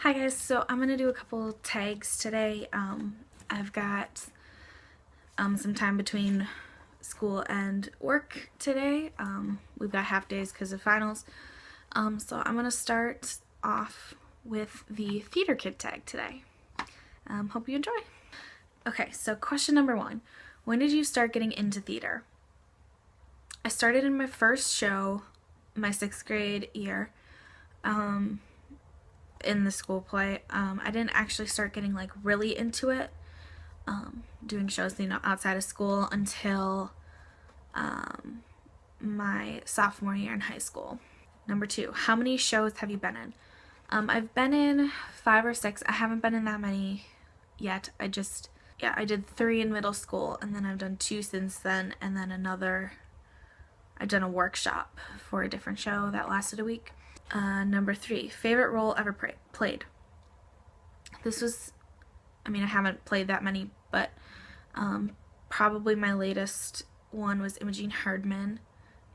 Hi guys, so I'm gonna do a couple tags today. I've got some time between school and work today. We've got half days because of finals. So I'm gonna start off with the theater kid tag today. Hope you enjoy. Okay, so question number 1. When did you start getting into theater? I started in my first show my 6th grade year. In the school play. I didn't actually start getting like really into it, doing shows, outside of school until my sophomore year in high school. Number 2, how many shows have you been in? I've been in 5 or 6. I haven't been in that many yet. I did 3 in middle school, and then I've done 2 since then, and then I've done a workshop for a different show that lasted a week. Number 3, favorite role ever played. I haven't played that many, but probably my latest one was Imogene Hardman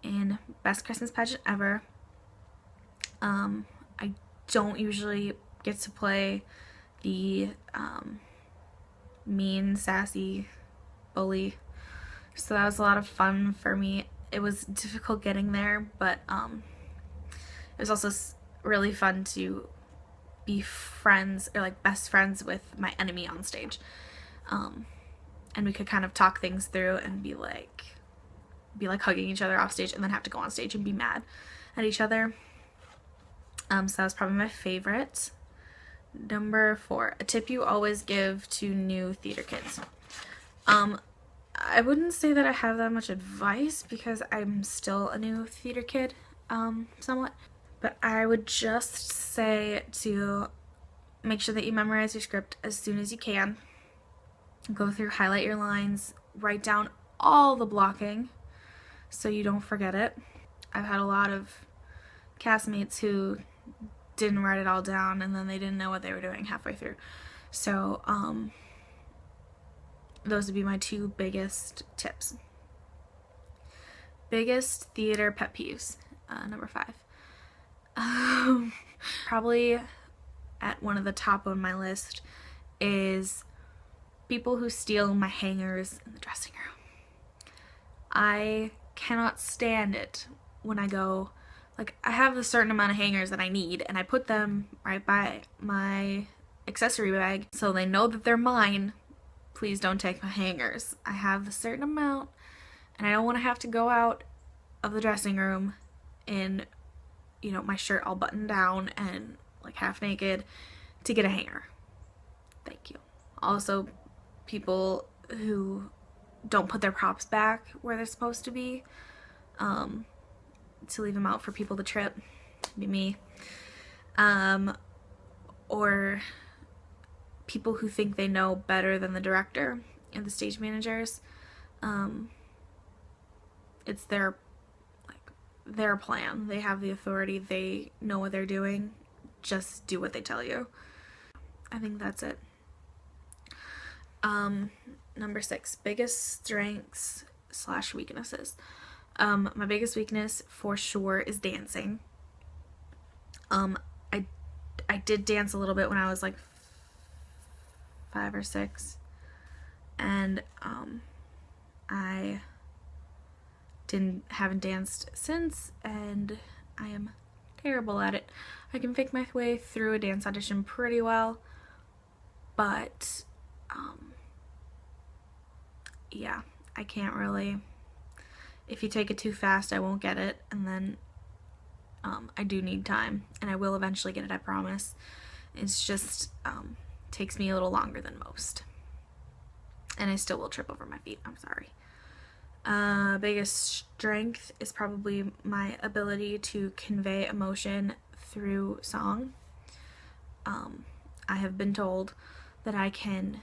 in Best Christmas Pageant Ever. I don't usually get to play the mean, sassy bully, so that was a lot of fun for me. It was difficult getting there, but it was also really fun to be friends, or like best friends, with my enemy on stage. And we could kind of talk things through and be like hugging each other off stage, and then have to go on stage and be mad at each other. So that was probably my favorite. Number 4, a tip you always give to new theater kids. I wouldn't say that I have that much advice because I'm still a new theater kid, somewhat. But I would just say to make sure that you memorize your script as soon as you can. Go through, highlight your lines, write down all the blocking so you don't forget it. I've had a lot of castmates who didn't write it all down, and then they didn't know what they were doing halfway through. So those would be my 2 biggest tips. Biggest theater pet peeves, number 5. Probably at one of the top on my list is people who steal my hangers in the dressing room. I cannot stand it when I go, like, I have a certain amount of hangers that I need, and I put them right by my accessory bag so they know that they're mine. Please don't take my hangers. I have a certain amount, and I don't want to have to go out of the dressing room in my shirt all buttoned down and like half naked to get a hanger. Thank you. Also, people who don't put their props back where they're supposed to be, to leave them out for people to trip. Be me. Or people who think they know better than the director and the stage managers. It's their plan. They have the authority. They know what they're doing. Just do what they tell you. I think that's it. Number 6, biggest strengths / weaknesses. My biggest weakness for sure is dancing. I did dance a little bit when I was like 5 or 6, and I haven't danced since, and I am terrible at it. I can fake my way through a dance audition pretty well, but yeah, I can't really. If you take it too fast, I won't get it, and then I do need time, and I will eventually get it, I promise. It's just takes me a little longer than most, and I still will trip over my feet. I'm sorry. Biggest strength is probably my ability to convey emotion through song. I have been told that I can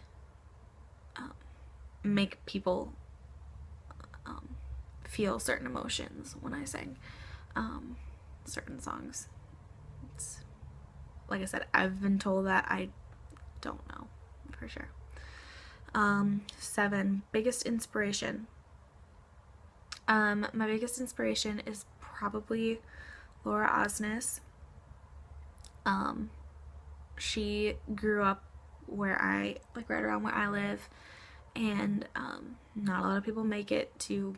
make people feel certain emotions when I sing certain songs. Like I said, I've been told that. I don't know for sure. 7, biggest inspiration. My biggest inspiration is probably Laura Osnes. She grew up right around where I live, and not a lot of people make it to,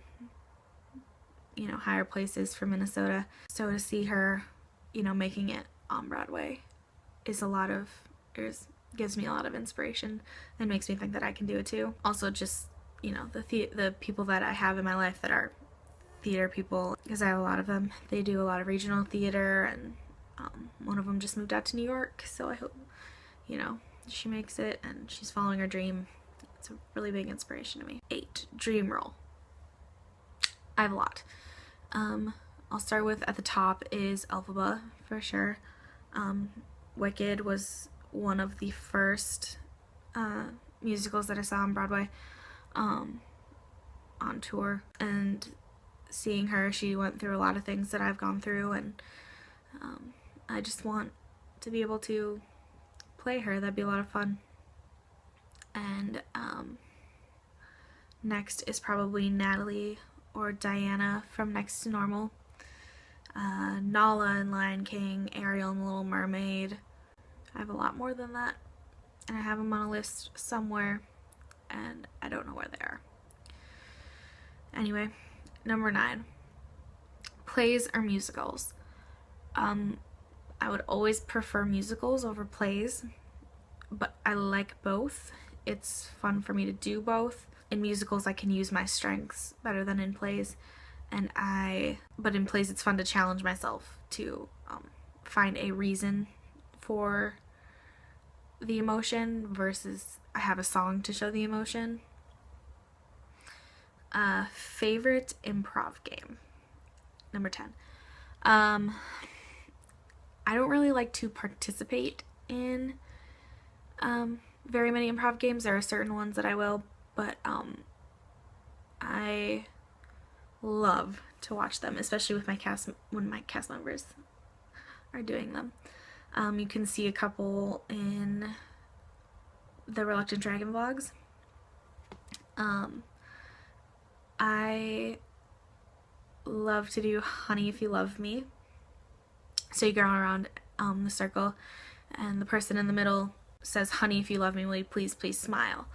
higher places for Minnesota. So to see her, making it on Broadway is gives me a lot of inspiration and makes me think that I can do it too. Also, just, the people that I have in my life that are theater people, because I have a lot of them, they do a lot of regional theater, and one of them just moved out to New York, so I hope, she makes it and she's following her dream. It's a really big inspiration to me. 8, dream role. I have a lot. I'll start with, at the top is Elphaba, for sure. Wicked was one of the first musicals that I saw on Broadway on tour, and seeing her, she went through a lot of things that I've gone through, and I just want to be able to play her. That'd be a lot of fun. And next is probably Natalie or Diana from Next to Normal. Nala in Lion King, Ariel in The Little Mermaid. I have a lot more than that, and I have them on a list somewhere, and I don't know where they are. Anyway, number 9, plays or musicals. I would always prefer musicals over plays, but I like both. It's fun for me to do both. In musicals, I can use my strengths better than in plays, but in plays it's fun to challenge myself to find a reason for the emotion versus I have a song to show the emotion. Favorite improv game. Number 10. I don't really like to participate in very many improv games. There are certain ones that I will, but I love to watch them, especially with when my cast members are doing them. You can see a couple in the Reluctant Dragon vlogs. I love to do Honey If You Love Me. So you go around the circle, and the person in the middle says, "Honey, if you love me, will you please, please smile?"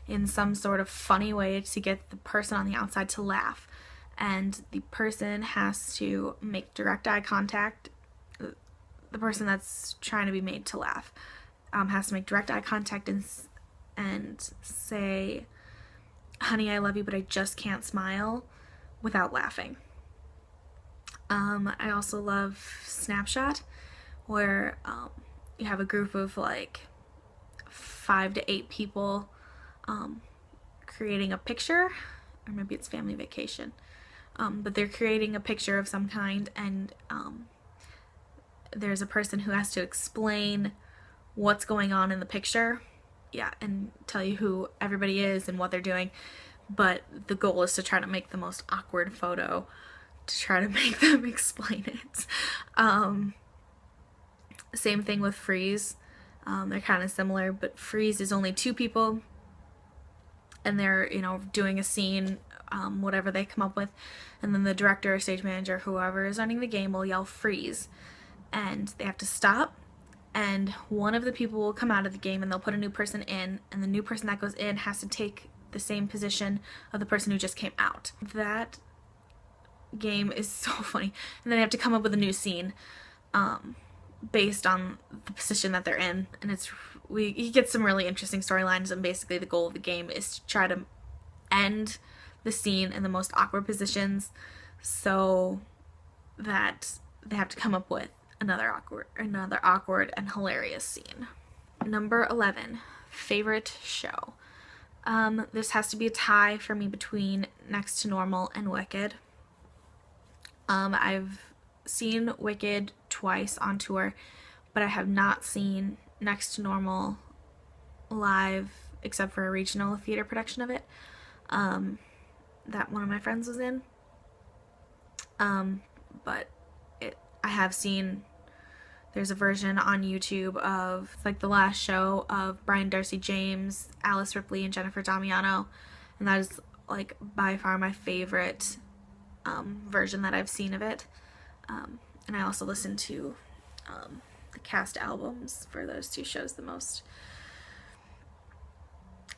in some sort of funny way to get the person on the outside to laugh. And the person has to make direct eye contact. The person that's trying to be made to laugh has to make direct eye contact and say, "Honey, I love you, but I just can't smile," without laughing. I also love Snapshot, where you have a group of like 5 to 8 people creating a picture, or maybe it's Family Vacation, but they're creating a picture of some kind, and there's a person who has to explain what's going on in the picture, and tell you who everybody is and what they're doing, but the goal is to try to make the most awkward photo to try to make them explain it. Same thing with Freeze. They're kind of similar, but Freeze is only 2 people, and they're, doing a scene, whatever they come up with, and then the director or stage manager, whoever is running the game, will yell freeze, and they have to stop, and one of the people will come out of the game, and they'll put a new person in, and the new person that goes in has to take the same position of the person who just came out. That game is so funny. And then they have to come up with a new scene based on the position that they're in, and you get some really interesting storylines, and basically the goal of the game is to try to end the scene in the most awkward positions so that they have to come up with another awkward and hilarious scene. Number 11, favorite show. This has to be a tie for me between Next to Normal and Wicked. I've seen Wicked twice on tour, but I have not seen Next to Normal live except for a regional theater production of it that one of my friends was in. But I have seen, there's a version on YouTube of like the last show of Brian Darcy James, Alice Ripley, and Jennifer Damiano, and that is like by far my favorite version that I've seen of it. And I also listened to cast albums for those two shows the most.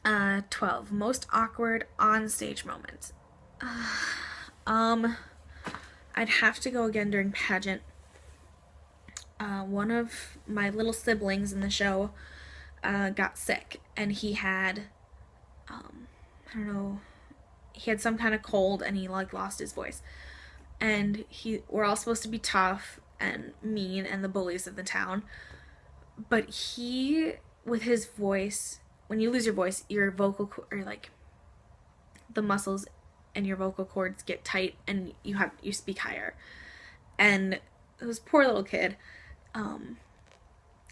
12. Most awkward on-stage moment. I'd have to go again during pageant. One of my little siblings in the show got sick, and he had, I don't know, he had some kind of cold, and he like lost his voice. And we're all supposed to be tough and mean and the bullies of the town, but he, with his voice, when you lose your voice, your vocal or like the muscles and your vocal cords get tight, and you speak higher. And this poor little kid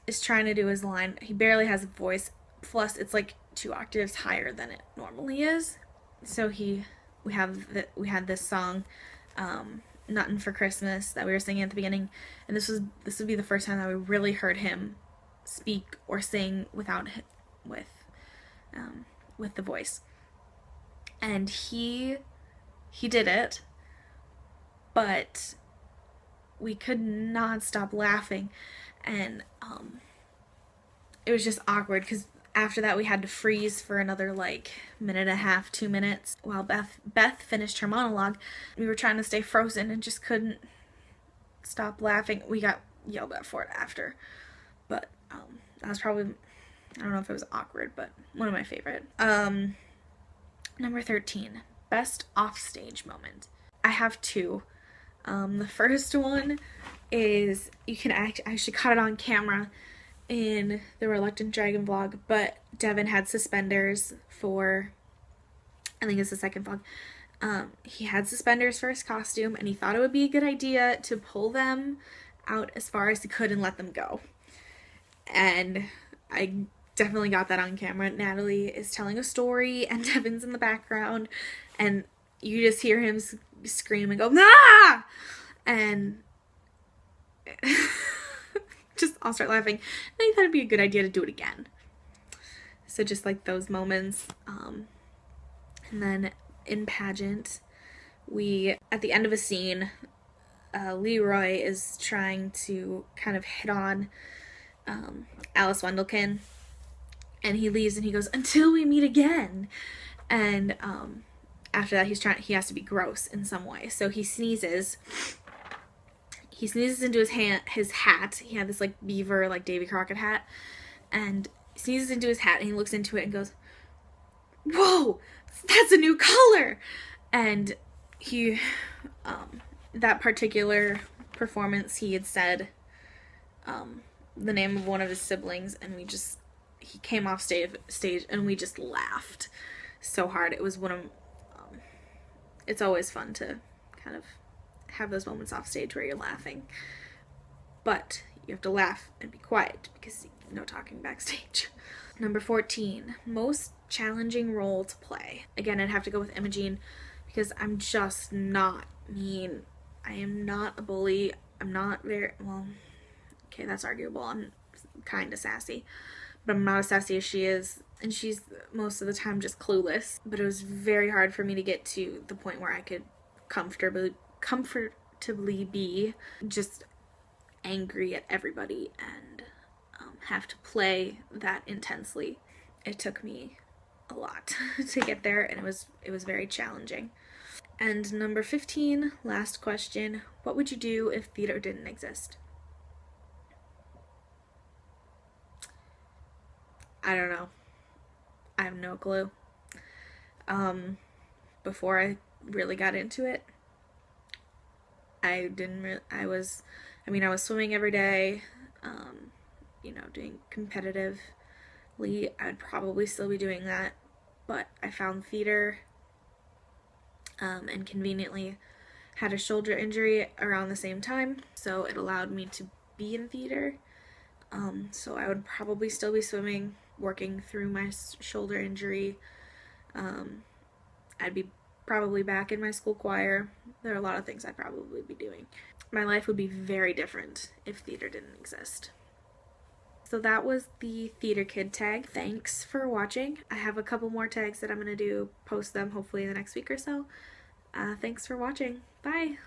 is trying to do his line. He barely has a voice. Plus, it's like 2 octaves higher than it normally is. So we had this song, "Nuttin' for Christmas," that we were singing at the beginning, and this would be the first time that we really heard him speak or sing with the voice. And he did it, but we could not stop laughing, and it was just awkward because after that we had to freeze for another like minute and a half, 2 minutes while Beth finished her monologue. We were trying to stay frozen and just couldn't stop laughing. We got yelled at for it after, but that was probably, I don't know if it was awkward, but one of my favorite. Number 13, best offstage moment. I have 2. The first one is, you can actually caught it on camera in the Reluctant Dragon vlog, but Devin had suspenders for, I think it's the second vlog. He had suspenders for his costume, and he thought it would be a good idea to pull them out as far as he could and let them go. And I definitely got that on camera. Natalie is telling a story, and Devin's in the background, and you just hear him scream and go, "Ah!" And just I'll start laughing. And I thought it'd be a good idea to do it again. So just like those moments. And then in pageant, at the end of a scene, Leroy is trying to kind of hit on Alice Wendelkin, and he leaves and he goes, "Until we meet again." And after that he has to be gross in some way. So he sneezes into his hat. He had this like beaver, like Davy Crockett hat, and he sneezes into his hat, and he looks into it and goes, "Whoa, that's a new color." And he that particular performance, he had said the name of one of his siblings, and he came off stage and we just laughed so hard. It was one of it's always fun to kind of have those moments off stage where you're laughing, but you have to laugh and be quiet because no talking backstage. Number 14, most challenging role to play. Again, I'd have to go with Imogene because I'm just not mean. I am not a bully. I'm not very, well, okay, that's arguable. I'm kind of sassy, but I'm not as sassy as she is, and she's most of the time just clueless. But it was very hard for me to get to the point where I could comfortably be just angry at everybody and have to play that intensely. It took me a lot to get there, and it was very challenging. And number 15, last question, what would you do if theater didn't exist? I don't know. I have no clue. Before I really got into it, I was swimming every day, doing competitively. I'd probably still be doing that, but I found theater, and conveniently had a shoulder injury around the same time, so it allowed me to be in theater. So I would probably still be swimming, working through my shoulder injury. I'd be probably back in my school choir. There are a lot of things I'd probably be doing. My life would be very different if theater didn't exist. So that was the Theater Kid tag. Thanks for watching. I have a couple more tags that I'm going to post them hopefully in the next week or so. Thanks for watching. Bye!